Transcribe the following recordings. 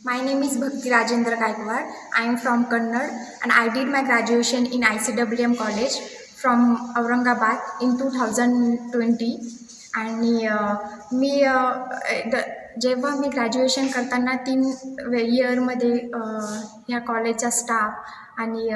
My name is Bhakti Rajendra Gaikwad. I am from Kannad and I did my graduation in ICWM College from Aurangabad in 2020. आणि मी जेव्हा मी graduation करताना 3 इयरमध्ये ह्या कॉलेजचा staff आणि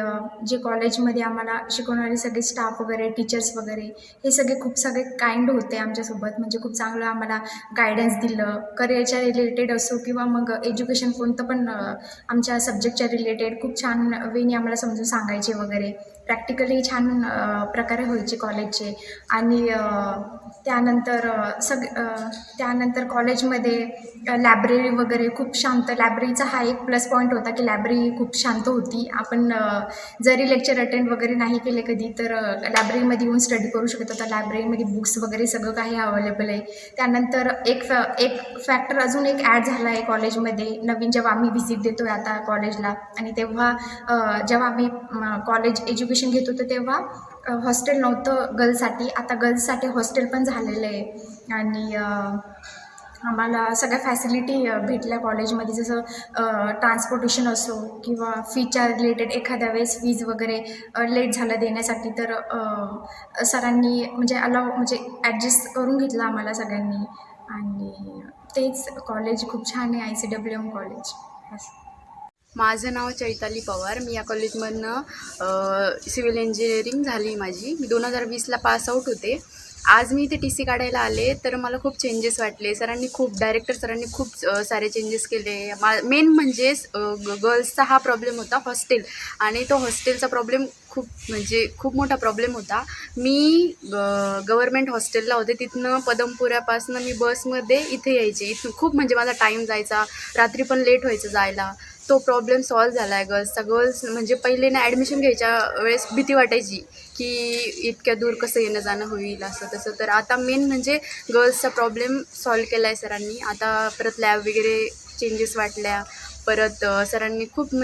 जे कॉलेजमध्ये आम्हाला शिकवणारे सगळे स्टाफ वगैरे टीचर्स वगैरे हे सगळे काइंड होते आमच्यासोबत. म्हणजे खूप चांगलं आम्हाला गायडन्स दिलं, करिअरच्या रिलेटेड असो किंवा मग एज्युकेशन कोणतं पण आमच्या सब्जेक्टच्या रिलेटेड खूप छान वेनी आम्हाला समजून सांगायचे वगैरे. प्रॅक्टिकली छान प्रकारे व्हायचे कॉलेजचे. आणि त्यानंतर कॉलेजमध्ये लायब्ररी वगैरे खूप शांत. लायब्ररीचा हा एक प्लस पॉईंट होता की लायब्ररी खूप शांत होती. आपण जरी लेक्चर अटेंड वगैरे नाही केले कधी तर लायब्ररीमध्ये येऊन स्टडी करू शकत होता. लायब्ररीमध्ये बुक्स वगैरे सगळं काही अवेलेबल आहे. त्यानंतर एक फॅक्टर अजून एक ॲड झाला आहे कॉलेजमध्ये नवीन. जेव्हा आम्ही व्हिजिट देतो आहे आता कॉलेजला आणि तेव्हा जेव्हा आम्ही कॉलेज एज्युकेशन घेत होतो तेव्हा हॉस्टेल नव्हतं गर्ल्ससाठी. आता गर्ल्ससाठी हॉस्टेल पण झालेलं आहे. आणि आम्हाला सगळ्या फॅसिलिटी भेटल्या कॉलेजमध्ये. जसं ट्रान्सपोर्टेशन असो किंवा फीच्या रिलेटेड एखाद्या वेळेस फीज वगैरे लेट झालं देण्यासाठी तर सरांनी म्हणजे ॲडजस्ट करून घेतलं आम्हाला सगळ्यांनी. आणि तेच कॉलेज खूप छान आहे ICWM कॉलेज. माझं नाव चैताली पवार. मी या कॉलेजमधनं सिव्हिल इंजिनिअरिंग झाली माझी. मी 2020ला पासआउट होते. आज मी इथे TC काढायला आले तर मला खूप चेंजेस वाटले. डायरेक्टर सरांनी खूप सारे चेंजेस केले. मेन म्हणजे गर्ल्सचा हा प्रॉब्लेम होता हॉस्टेल. आणि तो हॉस्टेलचा प्रॉब्लेम खूप मोठा प्रॉब्लेम होता. मी गव्हर्मेंट हॉस्टेलला होते. तिथनं पदमपुऱ्यापासून मी बसमध्ये इथे यायचे. इथून खूप माझा टाईम जायचा. रात्री पण लेट व्हायचं जायला. तो प्रॉब्लेम सॉल्व झाला आहे गर्ल्स म्हणजे पहिले ना ॲडमिशन घ्यायच्या वेळेस भीती वाटायची की इतक्या दूर कसं येणं जाणं होईल असं तसं. तर आता मेन म्हणजे गर्ल्सचा प्रॉब्लेम सॉल्व केला आहे सरांनी. आता परत लॅब वगैरे चेंजेस वाटल्या. परत सरांनी खूप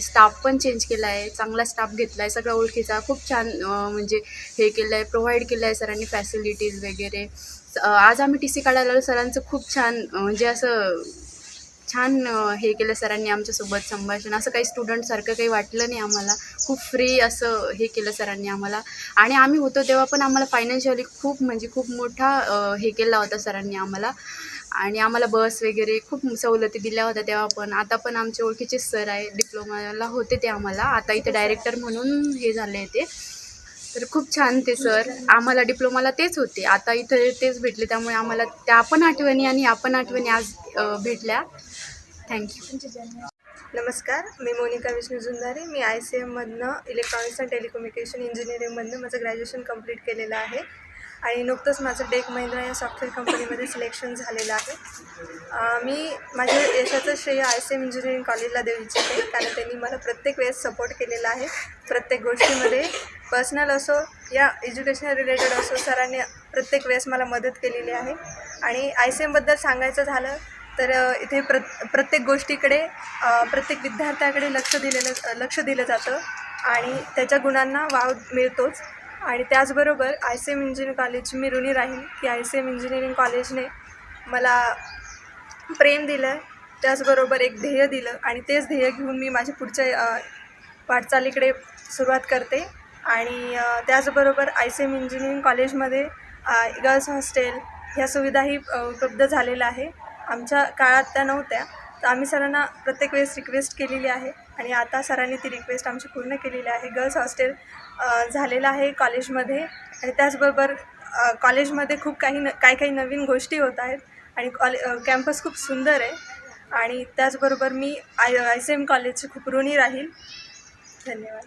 स्टाफ पण चेंज केला आहे. चांगला स्टाफ घेतला आहे, सगळा ओळखीचा. खूप छान हे केलं आहे, प्रोव्हाइड केलं आहे सरांनी फॅसिलिटीज वगैरे. आज आम्ही TC काढायला आलो. सरांचं खूप छान असं छान हे केलं सरांनी आमच्यासोबत संभाषण. असं काही स्टुडंटसारखं काही वाटलं नाही आम्हाला. खूप फ्री असं हे केलं सरांनी आम्हाला. आणि आम्ही होतो तेव्हा पण आम्हाला फायनान्शियली खूप मोठा हे केला होता सरांनी आम्हाला. आणि आम्हाला बस वगैरे खूप सवलती दिल्या होत्या तेव्हा पण. आता पण आमचे ओळखीचे सर आहे, डिप्लोमाला होते ते आम्हाला. आता इथे डायरेक्टर म्हणून हे झाले ते. तर खूप छान ते सर. आम्हाला डिप्लोमाला तेच होते, आता इथं तेच भेटले. त्यामुळे आम्हाला त्या पण आठवणी आणि आपण आठवणी आज भेटल्या. थँक्यू. नमस्कार, मी मोनिका विष्णू जुंदारे. मी ICMमधनं इलेक्ट्रॉनिक्स अँड टेलिकम्युनिकेशन इंजिनिअरिंगमधनं माझं ग्रॅज्युएशन कंप्लीट केलेलं आहे. आणि नुकतंच माझं टेक महिंद्रा या सॉफ्टवेअर कंपनीमध्ये सिलेक्शन झालेलं आहे. मी माझ्या यशाचं श्रेय ICM इंजिनिअरिंग कॉलेजला देऊ इच्छिते, कारण त्यांनी मला प्रत्येक वेळेस सपोर्ट केलेला आहे. प्रत्येक गोष्टीमध्ये पर्सनल असो या एज्युकेशनल रिलेटेड असो, सरांनी प्रत्येक वेळेस मला मदत केलेली आहे. आणि ICMबद्दल सांगायचं झालं तर इथे प्रत्येक गोष्टीकडे प्रत्येक विद्यार्थ्याकडे लक्ष दिलं जातं आणि त्याच्या गुणांना वाव मिळतोच. आणि त्याचबरोबर ICM इंजिनिअरिंग कॉलेजची मी ऋणी राहील की ICM इंजिनिअरिंग कॉलेजने मला प्रेम दिलं, त्याचबरोबर एक ध्येय दिलं आणि तेच ध्येय घेऊन मी माझ्या पुढच्या वाटचालीकडे सुरुवात करते. आणि त्याचबरोबर ICM इंजिनिअरिंग कॉलेजमध्ये गर्ल्स हॉस्टेल ह्या सुविधाही उपलब्ध झालेल्या आहे. आमच्या काळात त्या नव्हत्या, तर आम्ही सरांना प्रत्येक वेळेस रिक्वेस्ट केलेली आहे आणि आता सरांनी ती रिक्वेस्ट आमची पूर्ण केलेली आहे. गर्ल्स हॉस्टेल झालेलं आहे कॉलेजमध्ये. आणि त्याचबरोबर कॉलेजमध्ये खूप काही नवीन गोष्टी होत आहेत आणि कॅम्पस खूप सुंदर आहे. आणि त्याचबरोबर मी ICM कॉलेजची खूप ऋणी राहील. धन्यवाद.